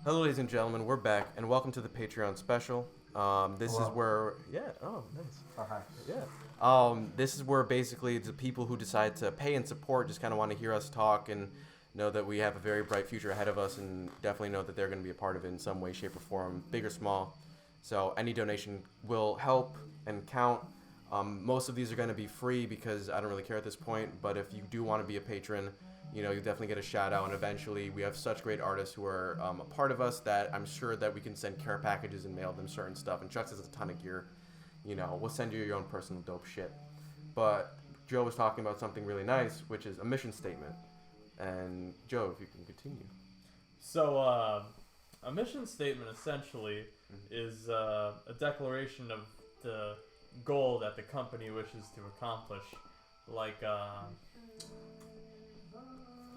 Hello, ladies and gentlemen. We're back, and welcome to the Patreon special. This is where, oh, nice. Hi. This is where basically the people who decide to pay and support just kind of want to hear us talk and know that we have a very bright future ahead of us, and definitely know that they're going to be a part of it in some way, shape, or form, big or small. So any donation will help and count. Most of these are going to be free because I don't really care at this point. But if you do want to be a patron, you definitely get a shout out. And eventually, we have such great artists who are a part of us that I'm sure that we can send care packages and mail them certain stuff. And Chux has a ton of gear. We'll send you your own personal dope shit. But Joe was talking about something really nice, which is a mission statement. And Joe, if you can continue. So, a mission statement essentially is a declaration of the goal that the company wishes to accomplish. Like,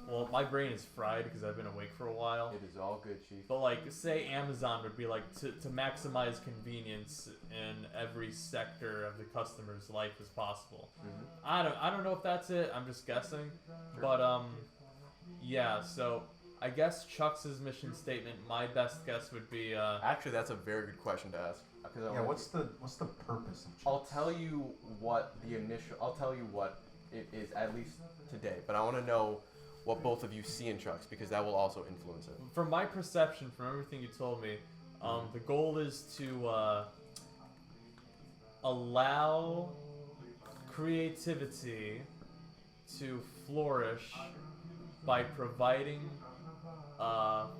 well, my brain is fried because I've been awake for a while. It is all good, Chief. But like, say Amazon would be like to maximize convenience in every sector of the customer's life as possible. Mm-hmm. I don't know if that's it. I'm just guessing. Sure. But yeah. So I guess Chuck's mission statement. My best guess would be. Actually, that's a very good question to ask. Yeah. What's the purpose of Chuck's? I'll tell you what it is at least today. But I want to know what both of you see in Chuck's, because that will also influence it. From my perception, from everything you told me, the goal is to allow creativity to flourish by providing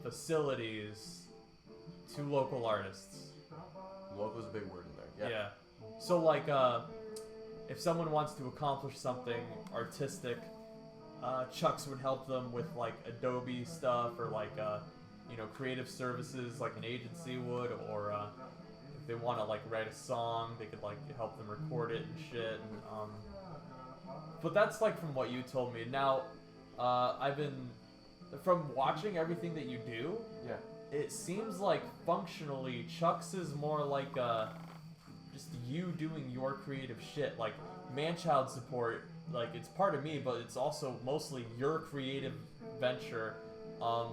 facilities to local artists. Local is a big word in there. Yeah. So like, if someone wants to accomplish something artistic, Chuck's would help them with like Adobe stuff or like creative services like an agency would, or if they want to like write a song, they could like help them record it and shit. But that's like from what you told me. Now, I've been from watching everything that you do. Yeah. It seems like functionally Chuck's is more like just you doing your creative shit. Like Manchild support. Like, it's part of me, but it's also mostly your creative venture. I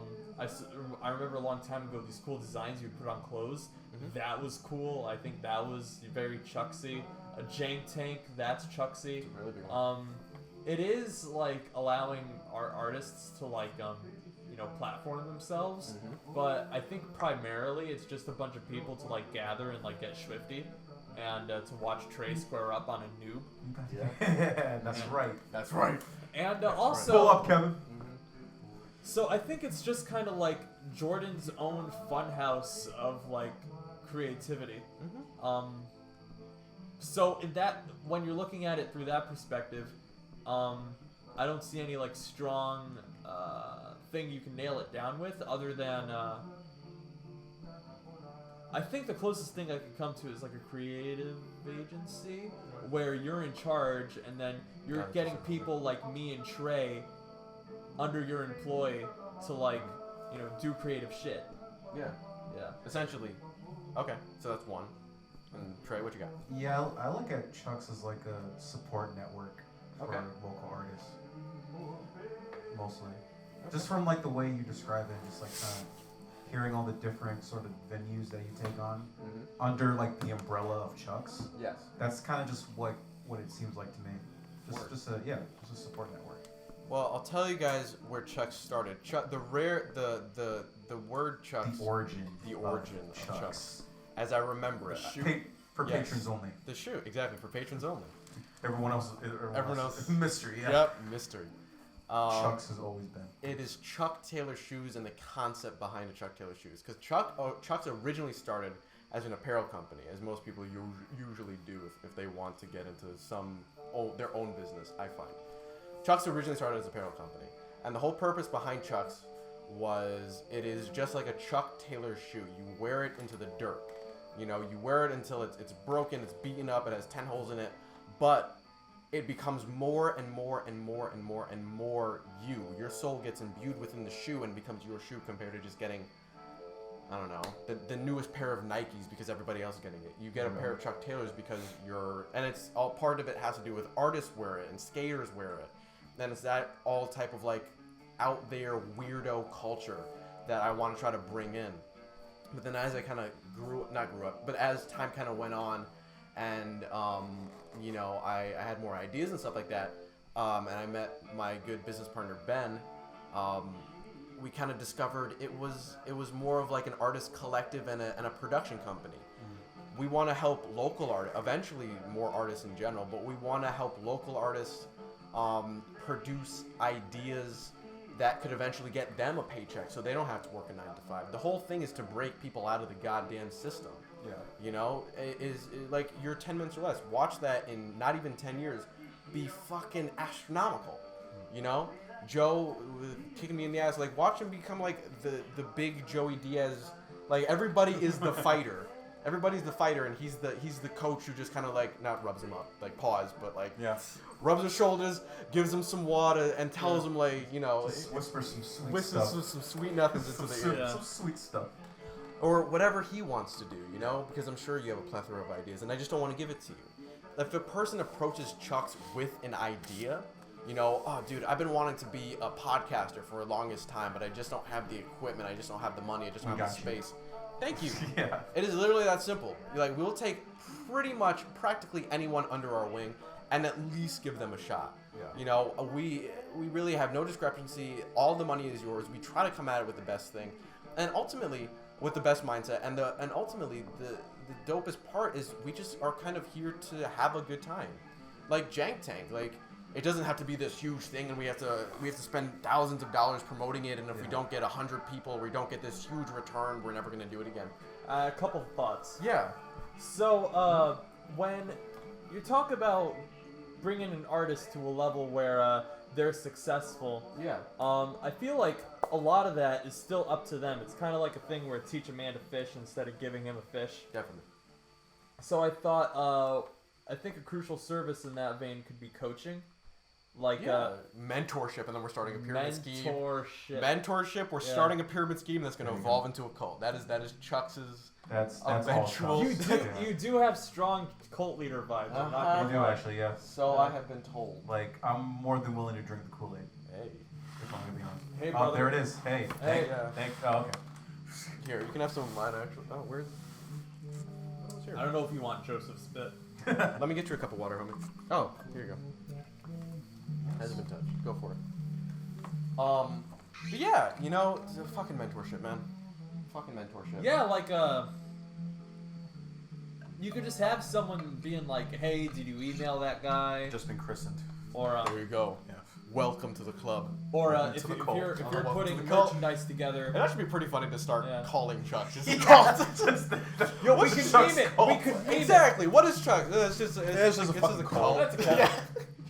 remember a long time ago these cool designs you put on clothes. Mm-hmm. That was cool. I think that was very Chucksy. A jank tank, that's Chucksy. It's a really big one. It is like allowing our artists to like platform themselves. Mm-hmm. But I think primarily it's just a bunch of people to like gather and like get swifty. And to watch Trey square up on a noob. Yeah, that's right. That's right. And also... Pull up, Kevin. Mm-hmm. So I think it's just kind of like Jordan's own funhouse of like creativity. Mm-hmm. So in that, when you're looking at it through that perspective, I don't see any like strong thing you can nail it down with other than... I think the closest thing I could come to is like a creative agency where you're in charge and then you're getting people like me and Trey under your employ to like, do creative shit. Yeah. Yeah. Essentially. Okay, so that's one. And Trey, what you got? Yeah, I look at Chuck's as like a support network for local artists. Mostly. Just from like the way you describe it, just like kind of hearing all the different sort of venues that you take on under like the umbrella of Chuck's. Yes. That's kind of just what it seems like to me. Just a support network. Well, I'll tell you guys where Chuck's started. The word Chuck's. The origin of Chuck's. As I remember it. For patrons only. The shoe, exactly, for patrons only. Everyone else is mystery. Yeah. Yep, mystery. Chuck's has always been. It is Chuck Taylor shoes and the concept behind the Chuck Taylor shoes. Because Chuck's originally started as an apparel company, as most people usually do if they want to get into their own business, I find. Chuck's originally started as an apparel company. And the whole purpose behind Chuck's was it is just like a Chuck Taylor shoe. You wear it into the dirt. You wear it until it's broken, it's beaten up, it has 10 holes in it. But it becomes more and more and more and more and more you. Your soul gets imbued within the shoe and becomes your shoe compared to just getting, I don't know, the newest pair of Nikes because everybody else is getting it. You get a pair of Chuck Taylors because and it's all part of it has to do with artists wear it and skaters wear it. Then it's that all type of like out there weirdo culture that I want to try to bring in. But then as I kind of not grew up, but as time kind of went on, and you know, I had more ideas and stuff like that, and I met my good business partner Ben. We kind of discovered it was more of like an artist collective and a production company. We want to help local art, eventually more artists in general, but we want to help local artists produce ideas that could eventually get them a paycheck so they don't have to work a 9 to 5. The whole thing is to break people out of the goddamn system. Yeah. You know, is like your 10 minutes or less. Watch that in not even 10 years be fucking astronomical. You know? Joe kicking me in the ass, like watch him become like the big Joey Diaz. Like everybody is the fighter. Everybody's the fighter, and he's the coach who just kind of like not rubs him up, like pause, but like rubs his shoulders, gives him some water, and tells him like, you know, just whisper some sweet stuff. Some sweet nothings into the ear, some sweet stuff, or whatever he wants to do, you know, because I'm sure you have a plethora of ideas, and I just don't want to give it to you. If a person approaches Chux with an idea, you know, oh dude, I've been wanting to be a podcaster for the longest time, but I just don't have the equipment, I just don't have the money, I just don't have the space. Thank you. Yeah. It is literally that simple. Like, we'll take pretty much practically anyone under our wing and at least give them a shot. Yeah. You know, we really have no discrepancy. All the money is yours. We try to come at it with the best thing, and ultimately with the best mindset. And ultimately the dopest part is we just are kind of here to have a good time. Like Jank Tank, like it doesn't have to be this huge thing, and we have to spend thousands of dollars promoting it. And if we don't get 100 people, we don't get this huge return, we're never gonna do it again. A couple of thoughts. Yeah. So, when you talk about bringing an artist to a level where they're successful, Yeah. I feel like a lot of that is still up to them. It's kind of like a thing where teach a man to fish instead of giving him a fish. Definitely. So I thought, I think a crucial service in that vein could be coaching. Like mentorship, and then we're starting a pyramid scheme. Mentorship. We're starting a pyramid scheme that's going to evolve into a cult. That is Chux's that's eventual. You do have strong cult leader vibes. I'm not You do actually, yeah. So I have been told. Like I'm more than willing to drink the Kool-Aid. Hey. If I'm gonna be honest. Hey, Oh, brother. there it is. Hey. Hey. Yeah. Oh, okay. Here, you can have some of mine actually. Oh, where's? What was here? I don't know if you want Joseph spit. Let me get you a cup of water, homie. Oh, here you go. Hasn't been touched. Go for it. But yeah, you know, it's a fucking mentorship, man. Fucking mentorship. Yeah, like you could just have someone being like, "Hey, did you email that guy?" Just been christened. Or There you go. Yeah. Welcome to the club. or Welcome if to the you're cult. putting Welcome to the cult. merchandise together. It actually be pretty funny to start Yeah. calling Chuck. Just a cult. Yo, we What's could Chuck's name it. cult? We could name Exactly. What is Chuck? It's just just a fucking cult. That's a cult. Yeah.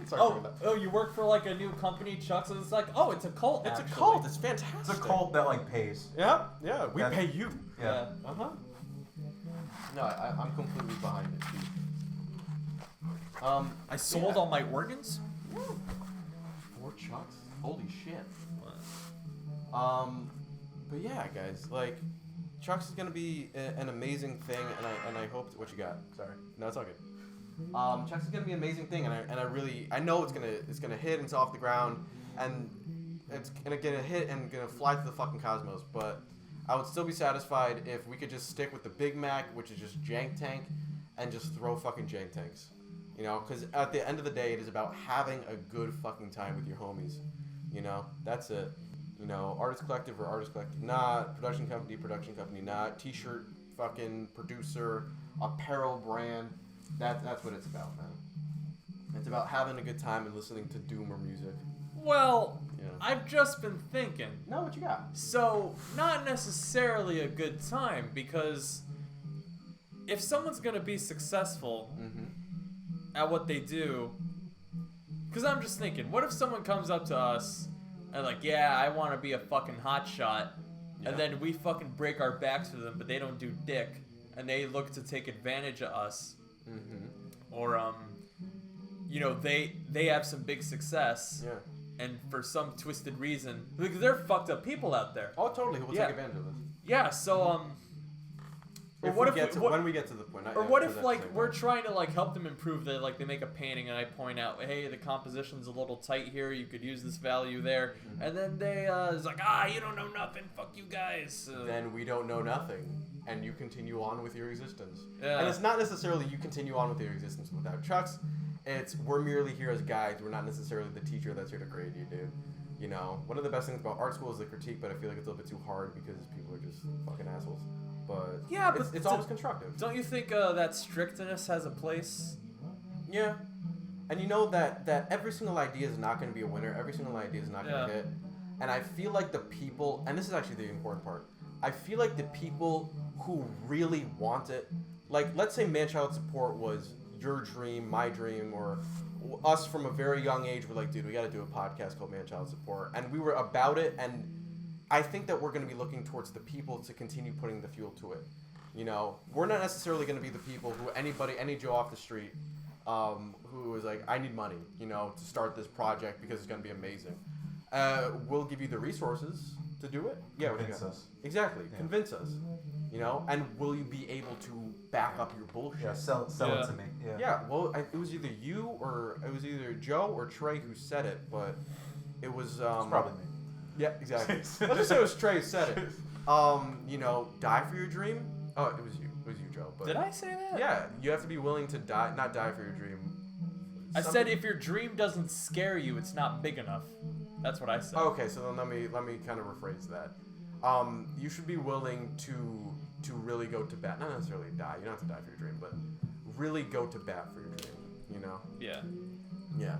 Sorry for that. Oh, you work for like a new company, Chuck, so it's like, oh, it's a cult. It's actually. a cult. It's fantastic. It's a cult that like pays. Yeah. We That's- pay you. Yeah. Uh huh. No, I'm completely behind it, dude. I sold all my organs. 4 Chucks? Holy shit. But yeah, guys, like, Chucks is gonna be an amazing thing, and I hope what you got. Sorry, no, it's all good. Chucks is gonna be an amazing thing, and I know it's gonna hit and it's off the ground, and it's gonna get a hit and gonna fly to the fucking cosmos. But I would still be satisfied if we could just stick with the Big Mac, which is just Jank Tank, and just throw fucking Jank Tanks. You know, because at the end of the day, it is about having a good fucking time with your homies. You know, that's it. You know, artist collective or artist collective, not production company, not t-shirt fucking producer, apparel brand. That's what it's about, man. It's about having a good time and listening to doomer music. Well, Yeah. I've just been thinking. No, what you got? So, not necessarily a good time, because if someone's gonna be successful at what they do, because I'm just thinking, what if someone comes up to us and like, yeah, I want to be a fucking hotshot, Yeah. and then we fucking break our backs for them, but they don't do dick, and they look to take advantage of us, or you know, they have some big success, Yeah. and for some twisted reason, because they're fucked up people out there. Oh, totally. We'll Yeah. take advantage of this. Yeah, so Or If what we if get to, what- when we get to the point. Or what if like we're trying to like help them improve that, like they make a painting and I point out, hey, the composition's a little tight here, you could use this value there, and then they it's like, you don't know nothing, fuck you guys. Then we don't know nothing, and you continue on with your existence. Yeah. And it's not necessarily you continue on with your existence without Chucks. It's we're merely here as guides. We're not necessarily the teacher that's here to grade you, dude. You know, one of the best things about art school is the critique, but I feel like it's a little bit too hard because people are just fucking assholes. But Yeah, it's, but it's always constructive. Don't you think that strictness has a place? Yeah. And you know that every single idea is not going to be a winner. Every single idea is not going to hit. And I feel like the people, and this is actually the important part, I feel like the people who really want it, like let's say Manchild support was your dream, my dream, or us from a very young age, we're like, dude, we got to do a podcast called Manchild Support. And we were about it, and I think that we're going to be looking towards the people to continue putting the fuel to it. You know, we're not necessarily going to be the people who any Joe off the street who is like, I need money, you know, to start this project because it's going to be amazing. We'll give you the resources to do it. Yeah, Convince us. Exactly. Yeah. Convince us. You know, and will you be able to back up your bullshit? Yeah, sell it to me. Yeah. Yeah, well, it was either you or it was either Joe or Trey who said it, but it was It's probably me. Yeah, exactly. Let's just say it was Trey who said it. You know, die for your dream. Oh, it was you. It was you, Joe. But Did I say that? yeah, you have to be willing to die, not die for your dream. I said if your dream doesn't scare you, it's not big enough. That's what I said. Okay, so then let me kind of rephrase that. You should be willing to really go to bat. Not necessarily die. You don't have to die for your dream, but really go to bat for your dream. You know? Yeah. Yeah.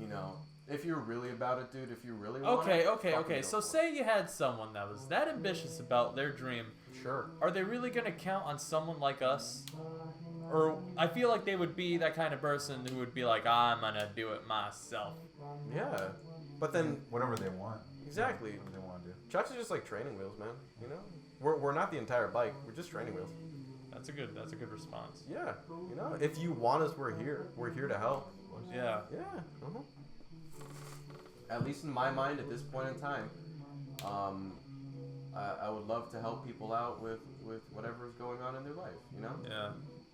You know, if you're really about it, dude. If you really want it, Okay. fucking go So for say you had someone that was that ambitious about their dream. it. Sure. Are they really going to count on someone like us? Or I feel like they would be that kind of person who would be like, I'm going to do it myself. Yeah. But then Whatever they want. exactly. Whatever they want to do. Chucks is just like training wheels, man. You know, we're not the entire bike. We're just training wheels. That's a good response. Yeah, you know, if you want us, we're here. We're here to help. Yeah. Yeah. At least in my mind, at this point in time, I would love to help people out with whatever is going on in their life. You know. Yeah.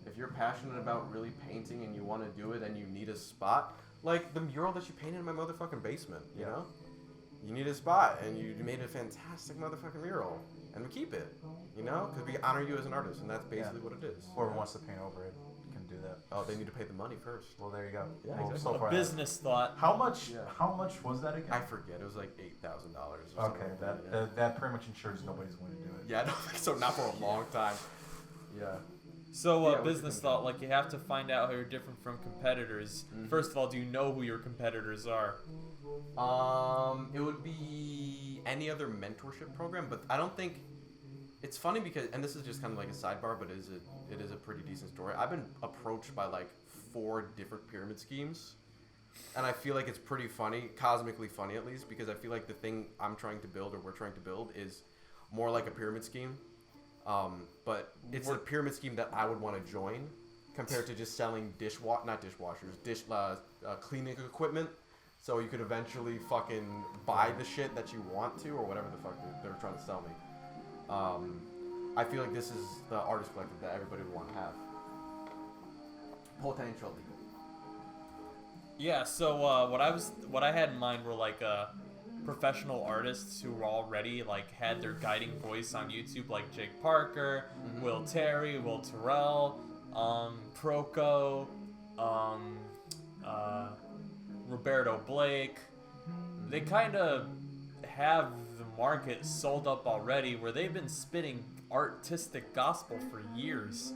If you're passionate about really painting and you want to do it and you need a spot, like the mural that you painted in my motherfucking basement, you know? You need a spot and you made a fantastic motherfucking mural and we keep it, you know? Because we honor you as an artist and that's basically what it is. Whoever wants to paint over it can do that. Oh, they need to pay the money first. Well, there you go. Yeah, Well, exactly. so A far, business thought. How much? Yeah. How much was that again? I forget. It was like $8,000 or something. Okay, like that pretty much ensures nobody's going to do it. Yeah, I don't think so. Not for a long time. Yeah. So, Yeah, what do you business think? thought, like you have to find out how you're different from competitors. Mhm. First of all, do you know who your competitors are? It would be any other mentorship program, but I don't think it's funny because, and this is just kind of like a sidebar, but it is a pretty decent story. I've been approached by like 4 different pyramid schemes, and I feel like it's pretty funny, cosmically funny at least, because I feel like the thing I'm trying to build or we're trying to build is more like a pyramid scheme. But it's a pyramid scheme that I would want to join compared to just selling cleaning equipment. So you could eventually fucking buy the shit that you want to or whatever the fuck they're trying to sell me. I feel like this is the artist collective that everybody would want to have. Potentially. Yeah. So, what I had in mind were like professional artists who were already like had their guiding voice on YouTube, like Jake Parker, Will Terry, Will Terrell, Proco, Roberto Blake. They kind of have the market sold up already, where they've been spitting artistic gospel for years.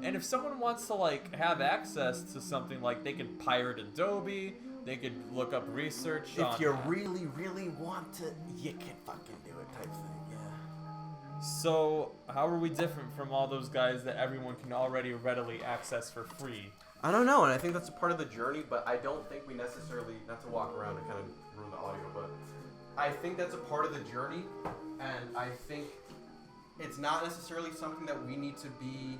And if someone wants to like have access to something, like they could pirate Adobe, they could look up research. If you really, really want to, you can fucking do it type thing, yeah. So how are we different from all those guys that everyone can already readily access for free? I don't know, and I think that's a part of the journey, but I don't think we necessarily, not to walk around and kind of ruin the audio, but I think that's a part of the journey, and I think it's not necessarily something that we need to be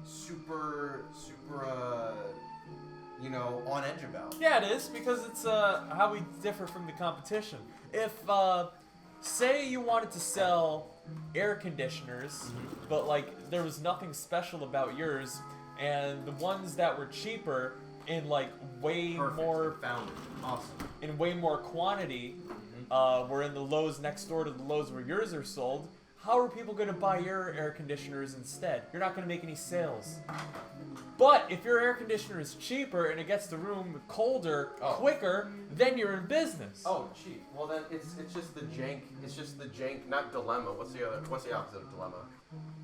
super, on edge about. Yeah, it is, because it's how we differ from the competition. If say you wanted to sell air conditioners, but like there was nothing special about yours, and the ones that were cheaper in like way more Found it. Awesome. in way more quantity were in the Lowe's next door to the Lowe's where yours are sold. How are people going to buy your air conditioners instead? You're not going to make any sales. But if your air conditioner is cheaper and it gets the room colder quicker, then you're in business. Oh, cheap. Well then, it's just the jank. It's just the jank, not dilemma. What's the opposite of dilemma?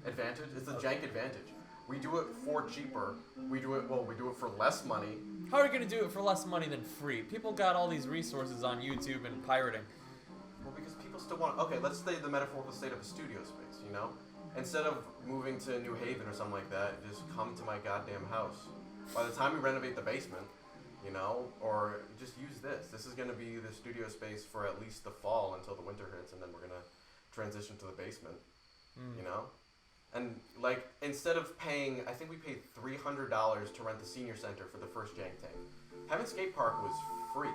Advantage. It's the jank advantage. We do it for cheaper. We do it for less money. How are you going to do it for less money than free? People got all these resources on YouTube and pirating. Well, because people still want. Okay, let's say the metaphorical state of a studio space. You know, instead of moving to New Haven or something like that, just come to my goddamn house. By the time we renovate the basement, you know, or just use this. This is going to be the studio space for at least the fall until the winter hits, and then we're going to transition to the basement. You know. And like instead of paying, I think we paid $300 to rent the senior center for the first jank tank. Heaven Skate Park was free.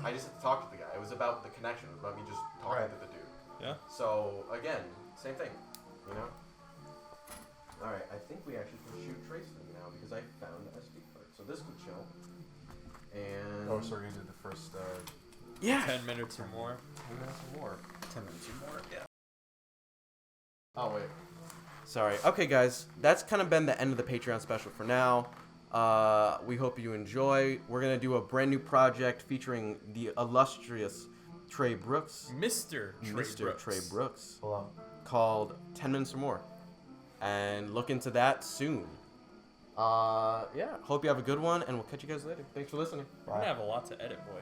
I just had to talk to the guy. It was about the connection. It was about me just talking to the dude. Yeah. So again, same thing. You know. All right, I think we actually can shoot Trace thing now because I found the SD card. So this could chill. And Oh, so we're gonna do the first. 10 minutes or more. 10 minutes or more. 10 minutes or more. Yeah. Oh wait. Sorry. Okay, guys, that's kind of been the end of the Patreon special for now. We hope you enjoy. We're gonna do a brand new project featuring the illustrious Trey Brooks, Mr. Trey Brooks, Hello. called 10 Minutes or More, and look into that soon. Yeah. Hope you have a good one, and we'll catch you guys later. Thanks for listening. We're going to have a lot to edit, boy.